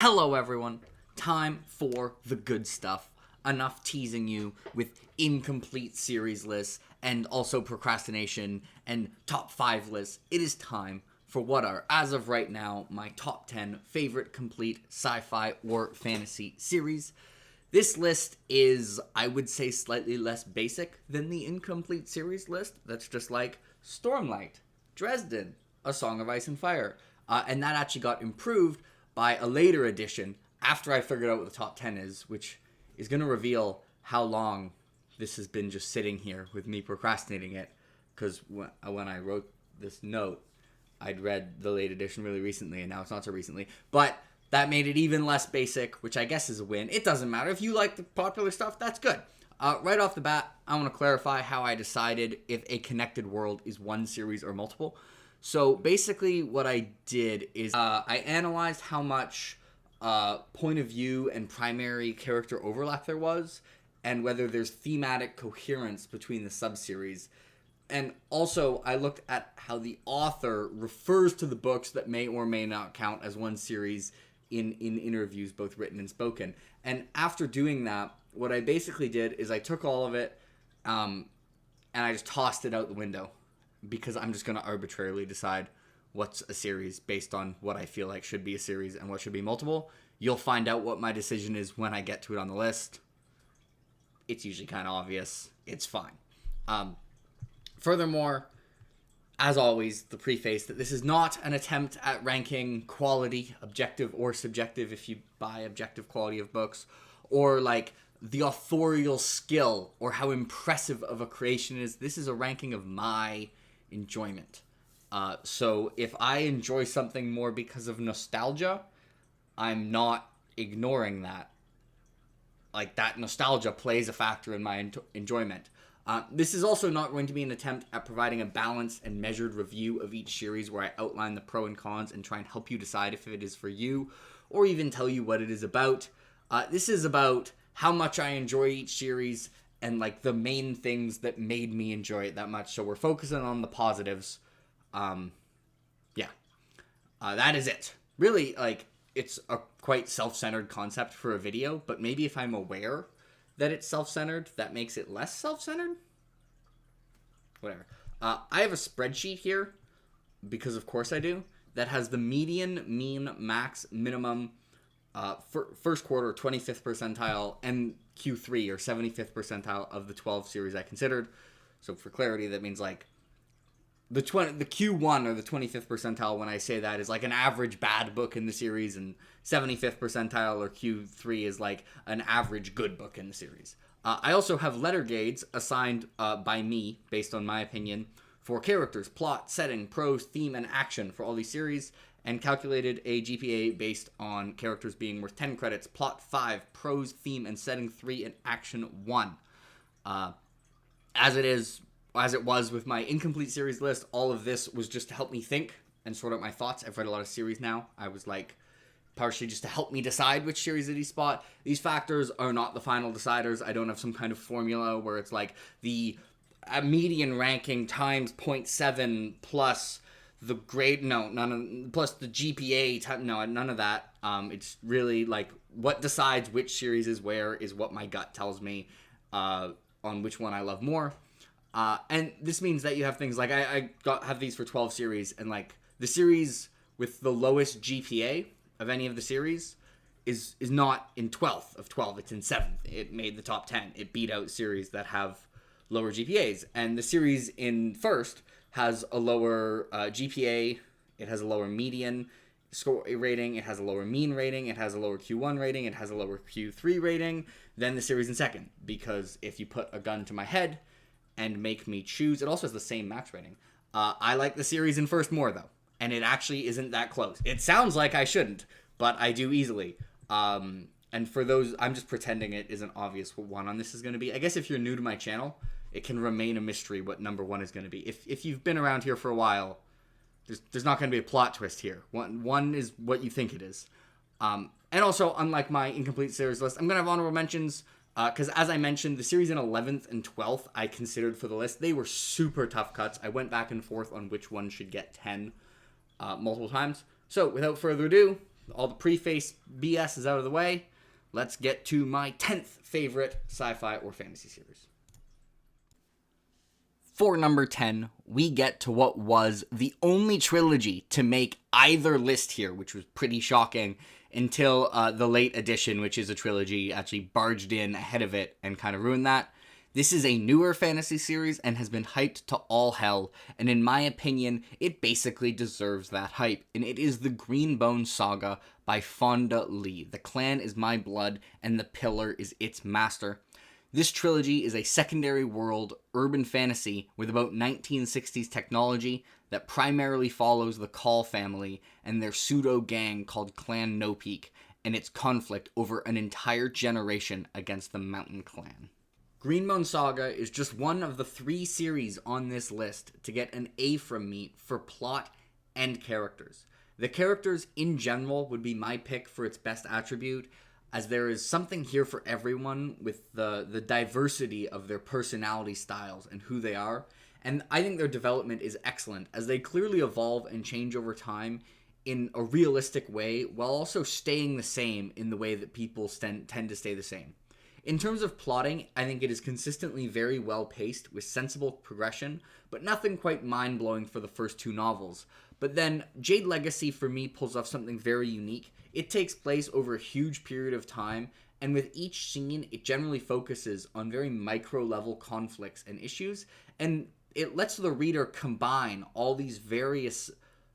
Hello, everyone. Time for the good stuff. Enough teasing you with incomplete series lists and also procrastination and top 5 lists. It is time for what are, as of right now, my top 10 favorite complete sci fi or fantasy series. This list is, I would say, slightly less basic than the incomplete series list. That's just like Stormlight, Dresden, A Song of Ice and Fire. And that actually got improved by a later edition after I figured out what the top 10 is, which is going to reveal how long this has been just sitting here with me procrastinating it. Because when I wrote this note, I'd read the late edition really recently, and now it's not so recently. But that made it even less basic, which I guess is a win. It doesn't matter. If you like the popular stuff, that's good. Right off the bat, I want to clarify how I decided if a connected world is one series or multiple. So basically what I did is I analyzed how much point of view and primary character overlap there was, and whether there's thematic coherence between the subseries. And also, I looked at how the author refers to the books that may or may not count as one series in interviews, both written and spoken. And after doing that, what I basically did is I took all of it and I just tossed it out the window because I'm just going to arbitrarily decide what's a series based on what I feel like should be a series and what should be multiple. You'll find out what my decision is when I get to it on the list. It's usually kind of obvious. It's fine. Furthermore, as always, the preface that this is not an attempt at ranking quality, objective or subjective, if you buy objective quality of books, or like the authorial skill or how impressive of a creation is. This is a ranking of my enjoyment. So if I enjoy something more because of nostalgia, I'm not ignoring that. Like, that nostalgia plays a factor in my enjoyment. This is also not going to be an attempt at providing a balanced and measured review of each series where I outline the pro and cons and try and help you decide if it is for you, or even tell you what it is about. This is about how much I enjoy each series and like the main things that made me enjoy it that much. So we're focusing on the positives. That is it. Really, like, it's a quite self-centered concept for a video, but maybe if I'm aware that it's self-centered, that makes it less self-centered? Whatever. I have a spreadsheet here, because of course I do, that has the median, mean, max, minimum, first quarter, 25th percentile, and Q3, or 75th percentile of the 12 series I considered. So for clarity, that means like the Q1 or the 25th percentile, when I say that, is like an average bad book in the series, and 75th percentile or Q3 is like an average good book in the series. I also have letter grades assigned by me, based on my opinion, for characters, plot, setting, prose, theme, and action for all these series, and calculated a GPA based on characters being worth 10 credits, plot 5, prose, theme, and setting 3, and action 1. As it was with my incomplete series list, all of this was just to help me think and sort out my thoughts. I've read a lot of series now. I was like, partially just to help me decide which series did he spot. These factors are not the final deciders. I don't have some kind of formula where it's like the median ranking times 0.7 plus the grade. No, none of, plus the GPA. No, none of that. It's really like what decides which series is where is what my gut tells me on which one I love more. And this means that you have things like have these for 12 series, and like the series with the lowest GPA of any of the series is not in 12th of 12, it's in 7th. It made the top 10. It beat out series that have lower GPAs. And the series in first has a lower GPA, it has a lower median score rating, it has a lower mean rating, it has a lower Q1 rating, it has a lower Q3 rating than the series in second. Because if you put a gun to my head and make me choose, it also has the same max rating. I like the series in first more, though. And it actually isn't that close. It sounds like I shouldn't, but I do easily. And for those, I'm just pretending it isn't obvious what one on this is going to be. I guess if you're new to my channel, it can remain a mystery what number 1 is going to be. If you've been around here for a while, there's not going to be a plot twist here. One is what you think it is. And also, unlike my incomplete series list, I'm going to have honorable mentions. Because as I mentioned, the series in 11th and 12th I considered for the list. They were super tough cuts. I went back and forth on which one should get 10 multiple times. So without further ado, all the preface BS is out of the way. Let's get to my 10th favorite sci-fi or fantasy series. For number 10, we get to what was the only trilogy to make either list here, which was pretty shocking, until the late edition, which is a trilogy, actually barged in ahead of it and kind of ruined that. This is a newer fantasy series and has been hyped to all hell, and in my opinion, it basically deserves that hype, and it is the Greenbone Saga by Fonda Lee. The clan is my blood, and the pillar is its master. This trilogy is a secondary world urban fantasy with about 1960s technology that primarily follows the Call family and their pseudo-gang called Clan No Peak, and its conflict over an entire generation against the Mountain Clan. Greenbone Saga is just one of the 3 series on this list to get an A from me for plot and characters. The characters in general would be my pick for its best attribute, as there is something here for everyone with the diversity of their personality styles and who they are. And I think their development is excellent, as they clearly evolve and change over time in a realistic way, while also staying the same in the way that people tend to stay the same. In terms of plotting, I think it is consistently very well paced with sensible progression, but nothing quite mind-blowing for the first 2 novels. But then Jade Legacy for me pulls off something very unique. It takes place over a huge period of time, and with each scene, it generally focuses on very micro-level conflicts and issues, and it lets the reader combine all these various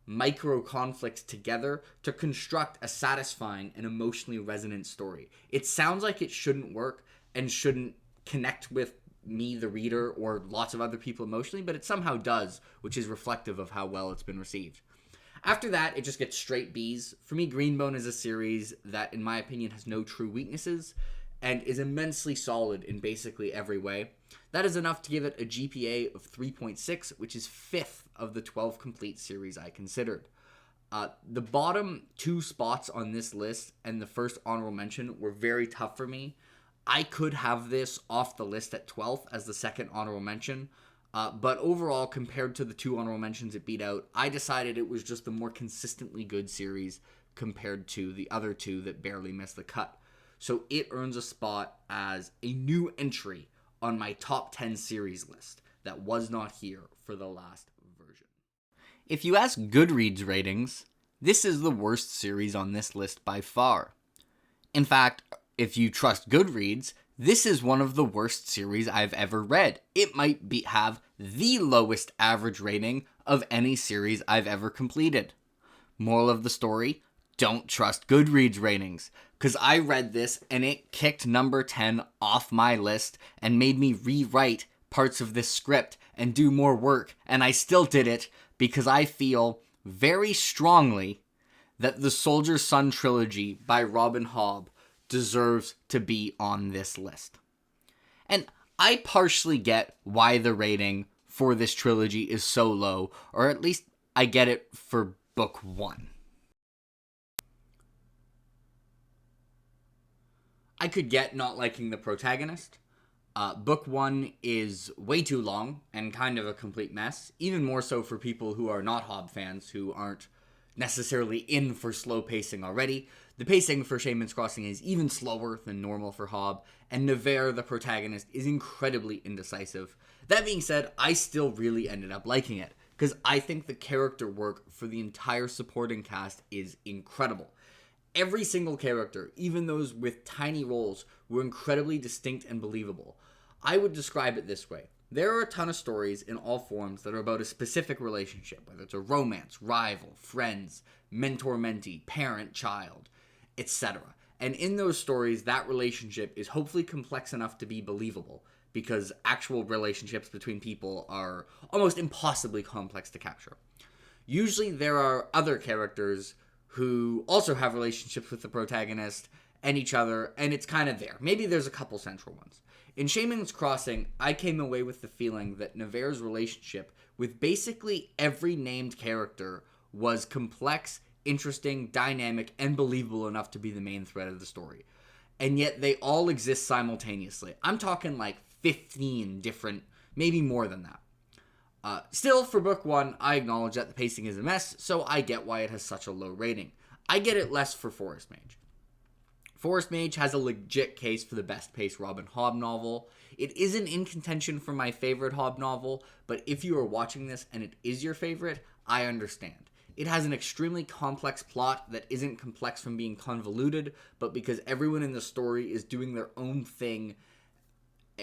micro-conflicts together to construct a satisfying and emotionally resonant story. It sounds like it shouldn't work and shouldn't connect with me, the reader, or lots of other people emotionally, but it somehow does, which is reflective of how well it's been received. After that, it just gets straight B's. For me, Greenbone is a series that, in my opinion, has no true weaknesses and is immensely solid in basically every way. That is enough to give it a GPA of 3.6, which is 5th of the 12 complete series I considered. The bottom 2 spots on this list and the first honorable mention were very tough for me. I could have this off the list at 12th as the second honorable mention, but overall, compared to the 2 honorable mentions it beat out, I decided it was just the more consistently good series compared to the other 2 that barely missed the cut. So it earns a spot as a new entry on my top 10 series list that was not here for the last version. If you ask Goodreads ratings, this is the worst series on this list by far. In fact, if you trust Goodreads, this is one of the worst series I've ever read. It might have the lowest average rating of any series I've ever completed. Moral of the story, don't trust Goodreads ratings, because I read this and it kicked number 10 off my list and made me rewrite parts of this script and do more work, and I still did it because I feel very strongly that the Soldier's Son trilogy by Robin Hobb deserves to be on this list. And I partially get why the rating for this trilogy is so low, or at least I get it for book 1. I could get not liking the protagonist. Book 1 is way too long and kind of a complete mess, even more so for people who are not Hobb fans, who aren't necessarily in for slow pacing already. The pacing for Shaman's Crossing is even slower than normal for Hobb, and Nevere, the protagonist, is incredibly indecisive. That being said, I still really ended up liking it, because I think the character work for the entire supporting cast is incredible. Every single character, even those with tiny roles, were incredibly distinct and believable. I would describe it this way. There are a ton of stories in all forms that are about a specific relationship, whether it's a romance, rival, friends, mentor-mentee, parent-child, etc. And in those stories, that relationship is hopefully complex enough to be believable, because actual relationships between people are almost impossibly complex to capture. Usually there are other characters who also have relationships with the protagonist and each other, and it's kind of there. Maybe there's a couple central ones. In Shaman's Crossing, I came away with the feeling that Nevere's relationship with basically every named character was complex, interesting, dynamic, and believable enough to be the main thread of the story. And yet they all exist simultaneously. I'm talking like 15 different, maybe more than that. Still, for book 1, I acknowledge that the pacing is a mess, so I get why it has such a low rating. I get it less for Forest Mage. Forest Mage has a legit case for the best paced Robin Hobb novel. It isn't in contention for my favorite Hobb novel, but if you are watching this and it is your favorite, I understand. It has an extremely complex plot that isn't complex from being convoluted, but because everyone in the story is doing their own thing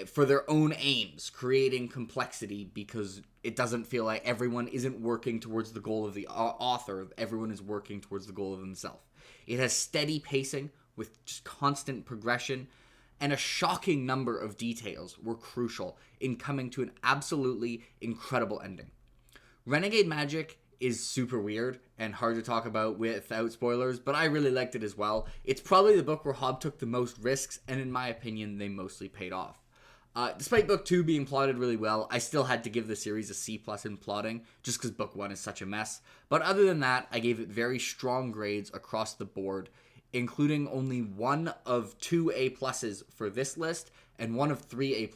for their own aims, creating complexity because it doesn't feel like everyone isn't working towards the goal of the author. Everyone is working towards the goal of themselves. It has steady pacing with just constant progression, and a shocking number of details were crucial in coming to an absolutely incredible ending. Renegade Magic is super weird and hard to talk about without spoilers, but I really liked it as well. It's probably the book where Hobb took the most risks, and in my opinion, they mostly paid off. Despite book 2 being plotted really well, I still had to give the series a C+ in plotting, just because book 1 is such a mess. But other than that, I gave it very strong grades across the board, including only one of 2 A+ for this list, and one of 3 A+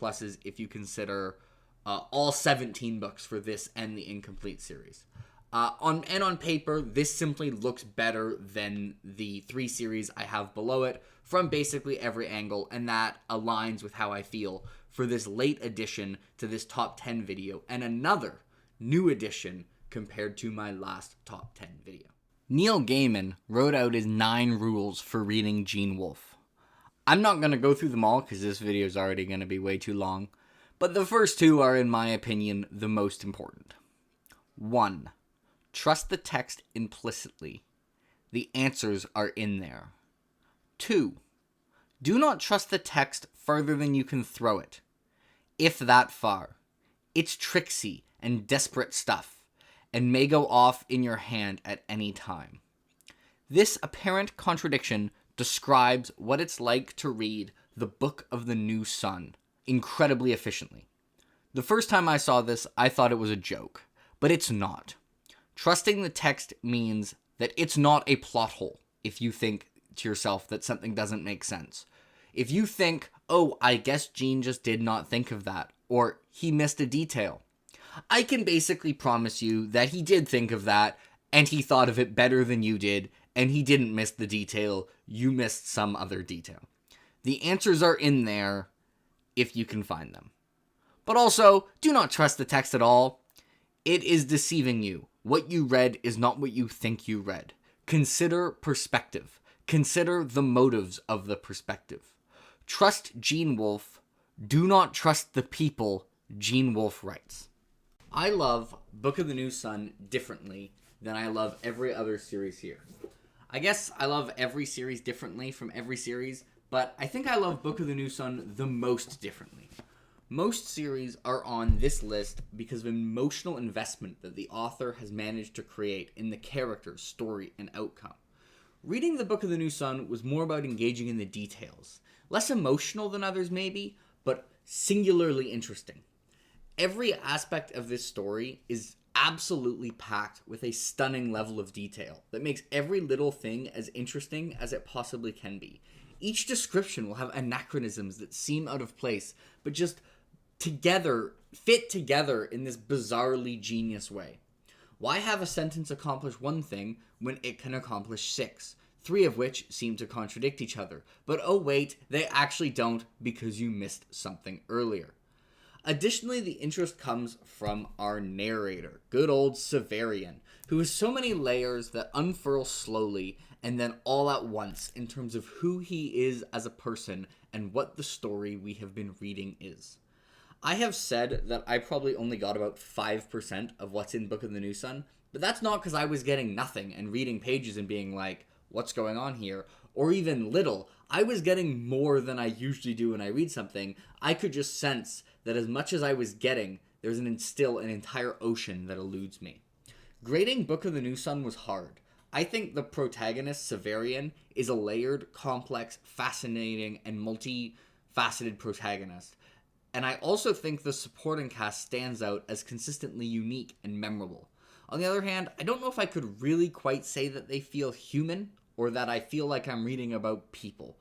if you consider all 17 books for this and the Incomplete series. On paper, this simply looks better than the 3 series I have below it from basically every angle, and that aligns with how I feel for this late addition to this top 10 video, and another new addition compared to my last top 10 video. Neil Gaiman wrote out his 9 rules for reading Gene Wolfe. I'm not going to go through them all because this video is already going to be way too long, but the first 2 are, in my opinion, the most important. 1. Trust the text implicitly. The answers are in there. 2. Do not trust the text further than you can throw it, if that far. It's tricksy and desperate stuff, and may go off in your hand at any time. This apparent contradiction describes what it's like to read the Book of the New Sun incredibly efficiently. The first time I saw this, I thought it was a joke, but it's not. Trusting the text means that it's not a plot hole if you think to yourself that something doesn't make sense. If you think, oh, I guess Gene just did not think of that, or he missed a detail, I can basically promise you that he did think of that, and he thought of it better than you did, and he didn't miss the detail, you missed some other detail. The answers are in there if you can find them. But also, do not trust the text at all. It is deceiving you. What you read is not what you think you read. Consider perspective. Consider the motives of the perspective. Trust Gene Wolfe. Do not trust the people Gene Wolfe writes. I love Book of the New Sun differently than I love every other series here. I guess I love every series differently from every series, but I think I love Book of the New Sun the most differently. Most series are on this list because of emotional investment that the author has managed to create in the characters, story, and outcome. Reading the Book of the New Sun was more about engaging in the details. Less emotional than others maybe, but singularly interesting. Every aspect of this story is absolutely packed with a stunning level of detail that makes every little thing as interesting as it possibly can be. Each description will have anachronisms that seem out of place, but just fit together in this bizarrely genius way. Why have a sentence accomplish one thing when it can accomplish 6, 3 of which seem to contradict each other? But oh wait, they actually don't because you missed something earlier. Additionally, the interest comes from our narrator, good old Severian, who has so many layers that unfurl slowly and then all at once in terms of who he is as a person and what the story we have been reading is. I have said that I probably only got about 5% of what's in Book of the New Sun, but that's not because I was getting nothing and reading pages and being like, what's going on here? Or even little. I was getting more than I usually do when I read something. I could just sense that as much as I was getting, there's still an entire ocean that eludes me. Grading Book of the New Sun was hard. I think the protagonist, Severian, is a layered, complex, fascinating, and multifaceted protagonist. And I also think the supporting cast stands out as consistently unique and memorable. On the other hand, I don't know if I could really quite say that they feel human, or that I feel like I'm reading about people,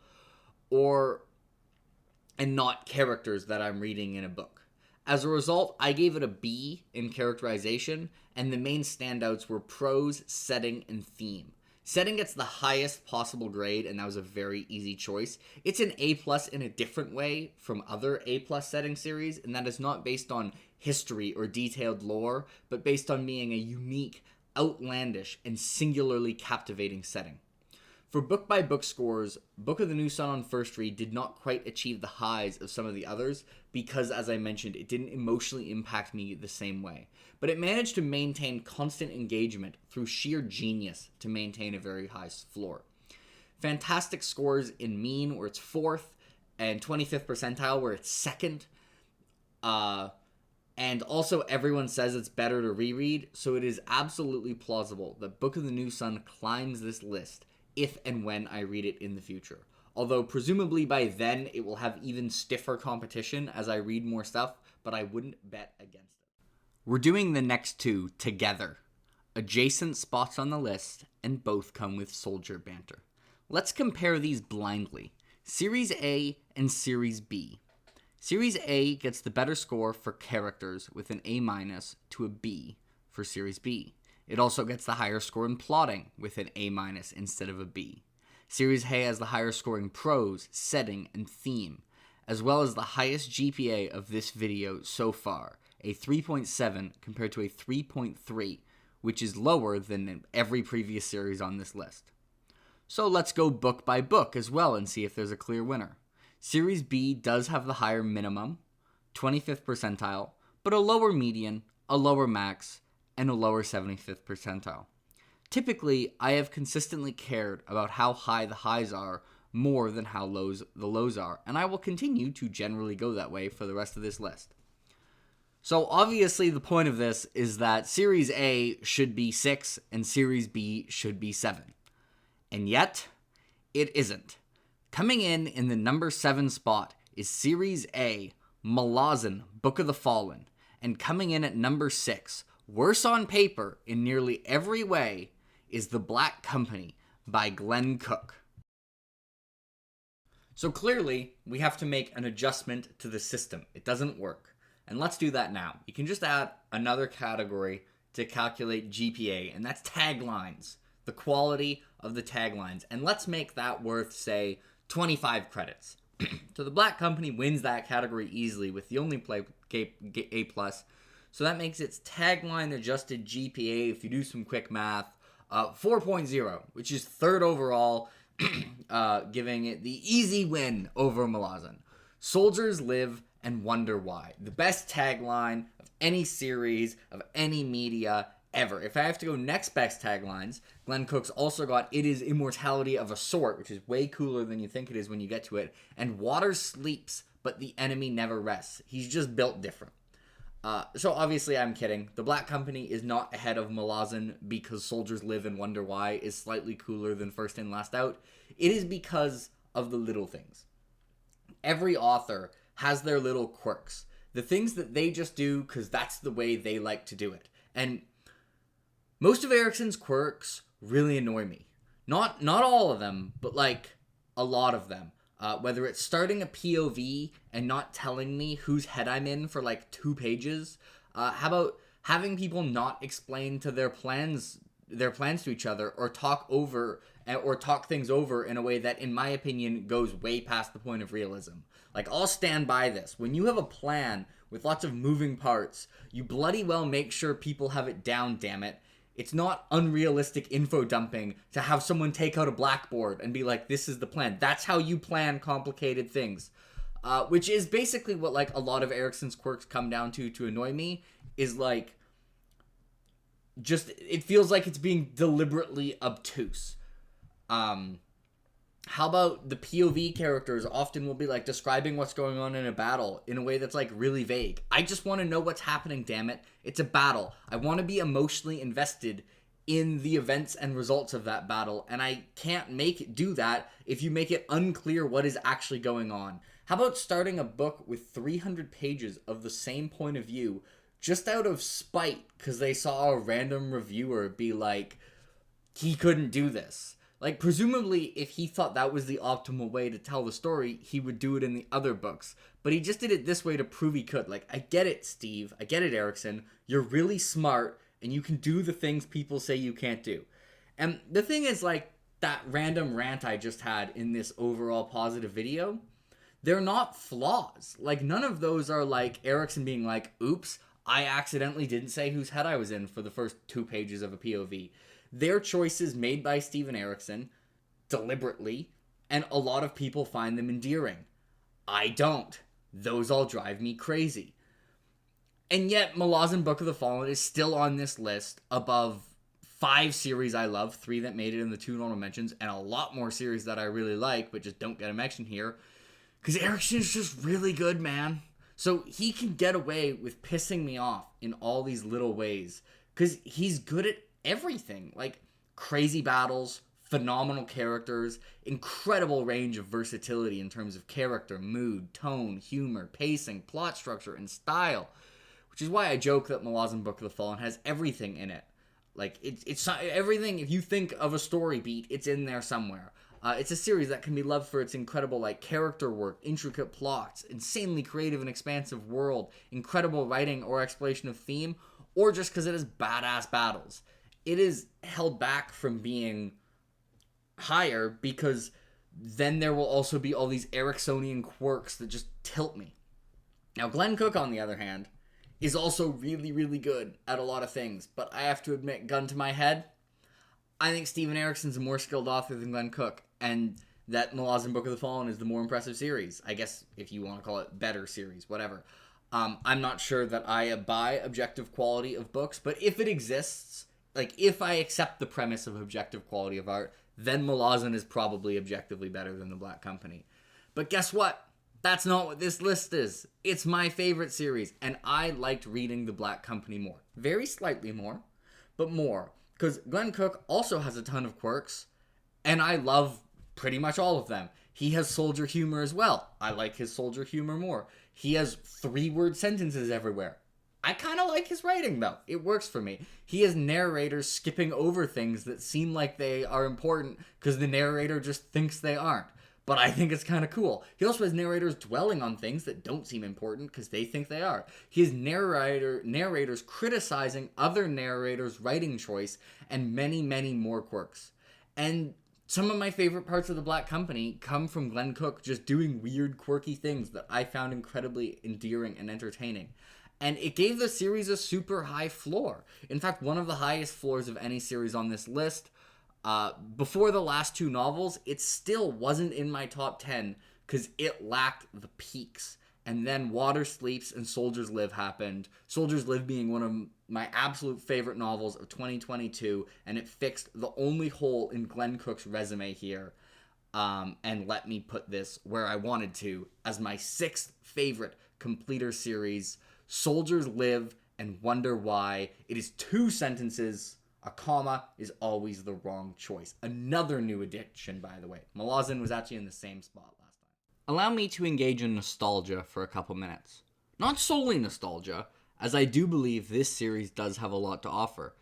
and not characters that I'm reading in a book. As a result, I gave it a B in characterization, and the main standouts were prose, setting, and theme. Setting gets the highest possible grade, and that was a very easy choice. It's an A+ in a different way from other A+ setting series, and that is not based on history or detailed lore, but based on being a unique, outlandish, and singularly captivating setting. For book-by-book scores, Book of the New Sun on first read did not quite achieve the highs of some of the others because, as I mentioned, it didn't emotionally impact me the same way. But it managed to maintain constant engagement through sheer genius to maintain a very high floor. Fantastic scores in mean, where it's 4th, and 25th percentile, where it's 2nd. And also everyone says it's better to reread, so it is absolutely plausible that Book of the New Sun climbs this list if and when I read it in the future. Although presumably by then it will have even stiffer competition as I read more stuff, but I wouldn't bet against it. We're doing the next two together. Adjacent spots on the list, and both come with soldier banter. Let's compare these blindly. Series A and Series B. Series A gets the better score for characters with an A- to a B for Series B. It also gets the higher score in plotting with an A- instead of a B. Series A has the higher score in prose, setting, and theme, as well as the highest GPA of this video so far, a 3.7 compared to a 3.3, which is lower than every previous series on this list. So let's go book by book as well and see if there's a clear winner. Series B does have the higher minimum, 25th percentile, but a lower median, a lower max, and a lower 75th percentile. Typically, I have consistently cared about how high the highs are more than how low the lows are, and I will continue to generally go that way for the rest of this list. So obviously the point of this is that Series A should be 6 and Series B should be 7. And yet, it isn't. Coming in the number 7 spot is Series A, Malazan, Book of the Fallen, and coming in at number 6, worse on paper in nearly every way, is The Black Company by Glenn Cook. So clearly, we have to make an adjustment to the system. It doesn't work. And let's do that now. You can just add another category to calculate GPA, and that's taglines, the quality of the taglines. And let's make that worth, say, 25 credits. So The Black Company wins that category easily with the only A+. So that makes its tagline adjusted GPA, if you do some quick math, 4.0, which is 3rd overall, giving it the easy win over Malazan. Soldiers live and wonder why. The best tagline of any series, of any media, ever. If I have to go next best taglines, Glenn Cook's also got It Is Immortality of a Sort, which is way cooler than you think it is when you get to it, and Water Sleeps, but the Enemy Never Rests. He's just built different. So obviously I'm kidding. The Black Company is not ahead of Malazan because Soldiers Live and Wonder Why is slightly cooler than First In, Last Out. It is because of the little things. Every author has their little quirks. The things that they just do because that's the way they like to do it. And most of Erikson's quirks really annoy me. Not all of them, but like a lot of them. Whether it's starting a POV and not telling me whose head I'm in for like 2 pages. How about having people not explain to their plans to each other, or talk things over in a way that, in my opinion, goes way past the point of realism. Like, I'll stand by this. When you have a plan with lots of moving parts, you bloody well make sure people have it down, damn it. It's not unrealistic info dumping to have someone take out a blackboard and be like, this is the plan. That's how you plan complicated things. Which is basically what, like, a lot of Erikson's quirks come down to annoy me, is like, just, it feels like it's being deliberately obtuse. How about the POV characters often will be like describing what's going on in a battle in a way that's like really vague. I just want to know what's happening, damn it. It's a battle. I want to be emotionally invested in the events and results of that battle, and I can't make it do that if you make it unclear what is actually going on. How about starting a book with 300 pages of the same point of view just out of spite because they saw a random reviewer be like, he couldn't do this. Like, presumably, if he thought that was the optimal way to tell the story, he would do it in the other books. But he just did it this way to prove he could. Like, I get it, Steve. I get it, Erikson. You're really smart, and you can do the things people say you can't do. And the thing is, like, that random rant I just had in this overall positive video, they're not flaws. Like, none of those are like Erikson being like, oops, I accidentally didn't say whose head I was in for the first 2 pages of a POV. They're choices made by Steven Erikson deliberately, and a lot of people find them endearing. I don't. Those all drive me crazy. And yet, Malazan Book of the Fallen is still on this list above 5 series I love, 3 that made it in the 2 normal mentions, and a lot more series that I really like, but just don't get a mention here. Because Erikson is just really good, man. So he can get away with pissing me off in all these little ways. Because he's good at everything. Like, crazy battles, phenomenal characters, incredible range of versatility in terms of character, mood, tone, humor, pacing, plot structure, and style. Which is why I joke that Malazan Book of the Fallen has everything in it. Like, it's everything. If you think of a story beat, it's in there somewhere. It's a series that can be loved for its incredible, like, character work, intricate plots, insanely creative and expansive world, incredible writing or exploration of theme, or just because it has badass battles. It is held back from being higher because then there will also be all these Eriksonian quirks that just tilt me. Now, Glenn Cook, on the other hand, is also really, really good at a lot of things. But I have to admit, gun to my head, I think Steven Erikson's a more skilled author than Glenn Cook. And that Malazan Book of the Fallen is the more impressive series. I guess if you want to call it better series, whatever. I'm not sure that I buy objective quality of books. But if it exists, like if I accept the premise of objective quality of art, then Malazan is probably objectively better than The Black Company. But guess what? That's not what this list is. It's my favorite series, and I liked reading The Black Company more. Very slightly more, but more. Because Glenn Cook also has a ton of quirks, and I love pretty much all of them. He has soldier humor as well. I like his soldier humor more. He has 3-word sentences everywhere. I kind of like his writing, though. It works for me. He has narrators skipping over things that seem like they are important because the narrator just thinks they aren't. But I think it's kind of cool. He also has narrators dwelling on things that don't seem important because they think they are. He has narrators criticizing other narrators' writing choice and many, many more quirks. And some of my favorite parts of The Black Company come from Glenn Cook just doing weird, quirky things that I found incredibly endearing and entertaining. And it gave the series a super high floor. In fact, one of the highest floors of any series on this list. Before the last 2 novels, it still wasn't in my top 10 because it lacked the peaks. And then Water Sleeps and Soldiers Live happened. Soldiers Live being one of my absolute favorite novels of 2022, and it fixed the only hole in Glenn Cook's resume here, and let me put this where I wanted to as my 6th favorite completer series. Soldiers Live and Wonder Why. It is 2 sentences. A comma is always the wrong choice. Another new addiction, by the way. Malazan was actually in the same spot last time. Allow me to engage in nostalgia for a couple minutes. Not solely nostalgia, as I do believe this series does have a lot to offer.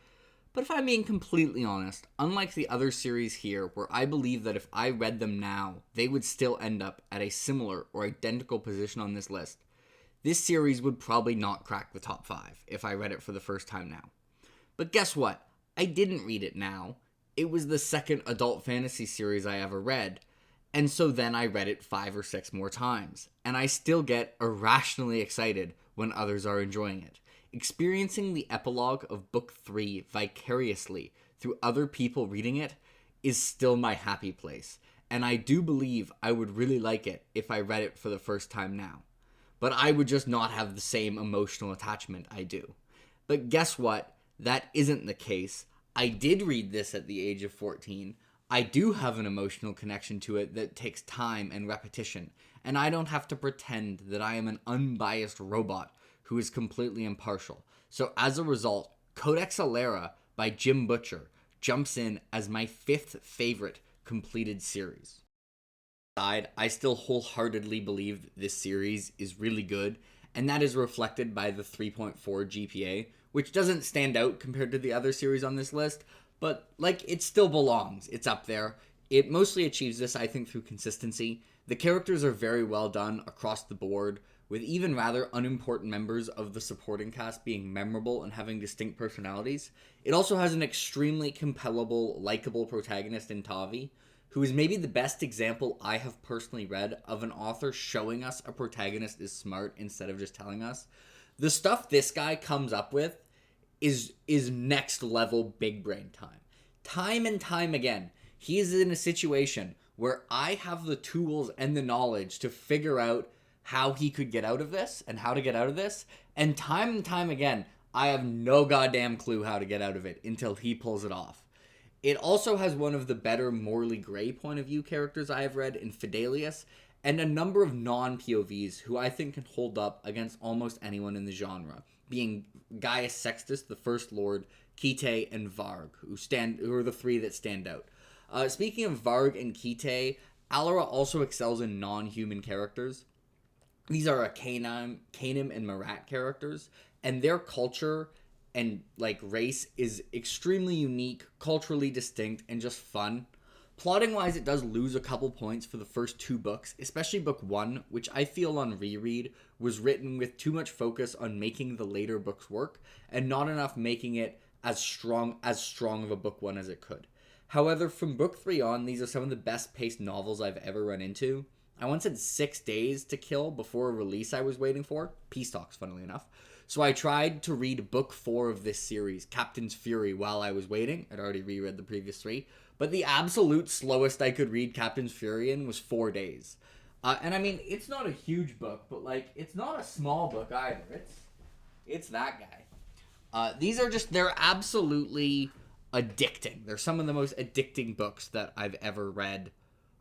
But if I'm being completely honest, unlike the other series here, where I believe that if I read them now, they would still end up at a similar or identical position on this list, this series would probably not crack the top 5 if I read it for the first time now. But guess what? I didn't read it now. It was the second adult fantasy series I ever read, and so then I read it 5 or 6 more times, and I still get irrationally excited when others are enjoying it. Experiencing the epilogue of Book 3 vicariously through other people reading it is still my happy place, and I do believe I would really like it if I read it for the first time now. But I would just not have the same emotional attachment I do. But guess what? That isn't the case. I did read this at the age of 14. I do have an emotional connection to it that takes time and repetition, and I don't have to pretend that I am an unbiased robot who is completely impartial. So as a result, Codex Alera by Jim Butcher jumps in as my 5th favorite completed series. I still wholeheartedly believe that this series is really good, and that is reflected by the 3.4 GPA, which doesn't stand out compared to the other series on this list, but, like, it still belongs. It's up there. It mostly achieves this, I think, through consistency. The characters are very well done across the board, with even rather unimportant members of the supporting cast being memorable and having distinct personalities. It also has an extremely compellable, likable protagonist in Tavi, who is maybe the best example I have personally read of an author showing us a protagonist is smart instead of just telling us. The stuff this guy comes up with is next level big brain time. Time and time again, he is in a situation where I have the tools and the knowledge to figure out how he could get out of this and how to get out of this. And time again, I have no goddamn clue how to get out of it until he pulls it off. It also has one of the better Morley Gray point of view characters I have read in Fidelius, and a number of non-POVs who I think can hold up against almost anyone in the genre, being Gaius Sextus, the First Lord, Kite, and Varg, who are the three that stand out. Speaking of Varg and Kite, Alara also excels in non-human characters. These are Kanem and Marat characters, and their culture and race is extremely unique, culturally distinct, and just fun. Plotting wise, it does lose a couple points for the first two books, especially book 1, which I feel on reread was written with too much focus on making the later books work and not enough making it as strong of a book 1 as it could. However, from book 3 on, these are some of the best paced novels I've ever run into. I once had 6 days to kill before a release I was waiting for, Peace Talks, funnily enough. So I tried to read book 4 of this series, Captain's Fury, while I was waiting. I'd already reread the previous 3. But the absolute slowest I could read Captain's Fury in was 4 days. And I mean, it's not a huge book, but it's not a small book either. It's that guy. They're absolutely addicting. They're some of the most addicting books that I've ever read,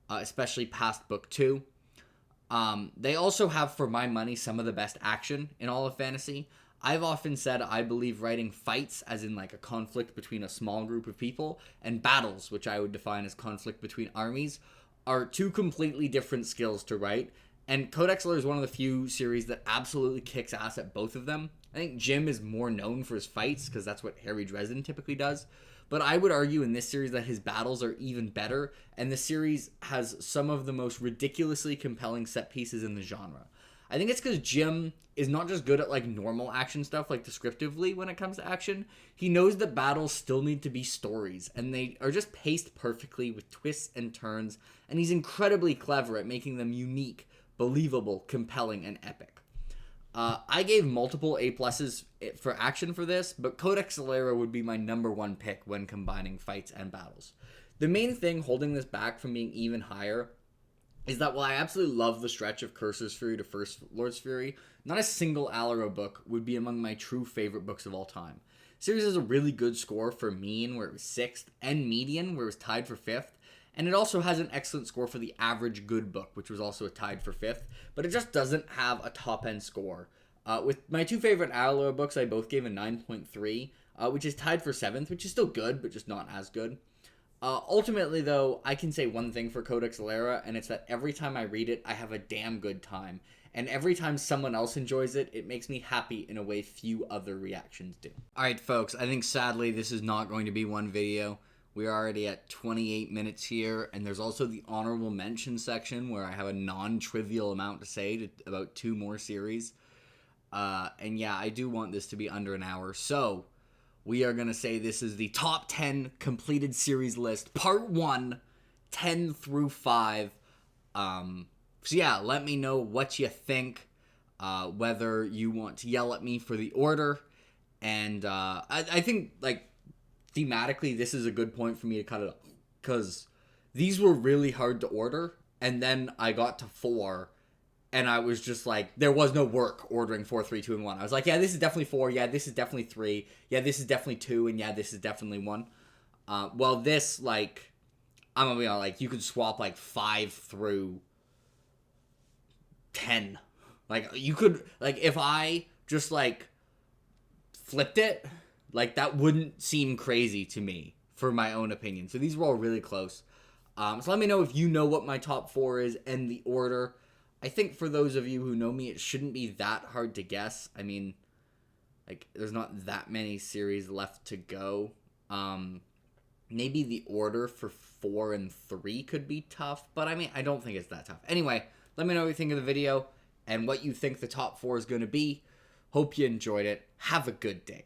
especially past book 2. They also have, for my money, some of the best action in all of fantasy. I've often said I believe writing fights, as in a conflict between a small group of people, and battles, which I would define as conflict between armies, are two completely different skills to write. And Codex Alera is one of the few series that absolutely kicks ass at both of them. I think Jim is more known for his fights, because that's what Harry Dresden typically does. But I would argue in this series that his battles are even better, and the series has some of the most ridiculously compelling set pieces in the genre. I think it's because Jim is not just good at normal action stuff, descriptively when it comes to action. He knows that battles still need to be stories, and they are just paced perfectly with twists and turns, and he's incredibly clever at making them unique, believable, compelling, and epic. I gave multiple A+ for action for this, but Codex Alera would be my number 1 pick when combining fights and battles. The main thing holding this back from being even higher is that while I absolutely love the stretch of Cursor's Fury to First Lord's Fury, not a single Alera book would be among my true favorite books of all time. The series has a really good score for mean, where it was 6th, and median, where it was tied for 5th, and it also has an excellent score for the average good book, which was also tied for 5th, but it just doesn't have a top-end score. With my two favorite Alera books, I both gave a 9.3, which is tied for 7th, which is still good, but just not as good. Ultimately, though, I can say one thing for Codex Alera, and it's that every time I read it, I have a damn good time. And every time someone else enjoys it, it makes me happy in a way few other reactions do. Alright, folks, I think sadly this is not going to be one video. We're already at 28 minutes here, and there's also the honorable mention section where I have a non-trivial amount to say about 2 more series. And yeah, I do want this to be under an hour, so we are going to say this is the top 10 completed series list, part 1, 10 through 5. So yeah, let me know what you think, whether you want to yell at me for the order, and I think, thematically, this is a good point for me to cut it off, because these were really hard to order, and then I got to 4, and I was just there was no work ordering 4, 3, 2, and 1. I was yeah, this is definitely 4, yeah, this is definitely 3, yeah, this is definitely 2, and yeah, this is definitely 1. Well, this, I'm gonna be honest, you could swap, 5 through 10. You could, if I just, flipped it, that wouldn't seem crazy to me, for my own opinion. So these were all really close. So let me know if you know what my top 4 is and the order. I think for those of you who know me, it shouldn't be that hard to guess. I mean, there's not that many series left to go. Maybe the order for 4 and 3 could be tough, but I mean, I don't think it's that tough. Anyway, let me know what you think of the video. and what you think the top 4 is going to be. Hope you enjoyed it. Have a good day.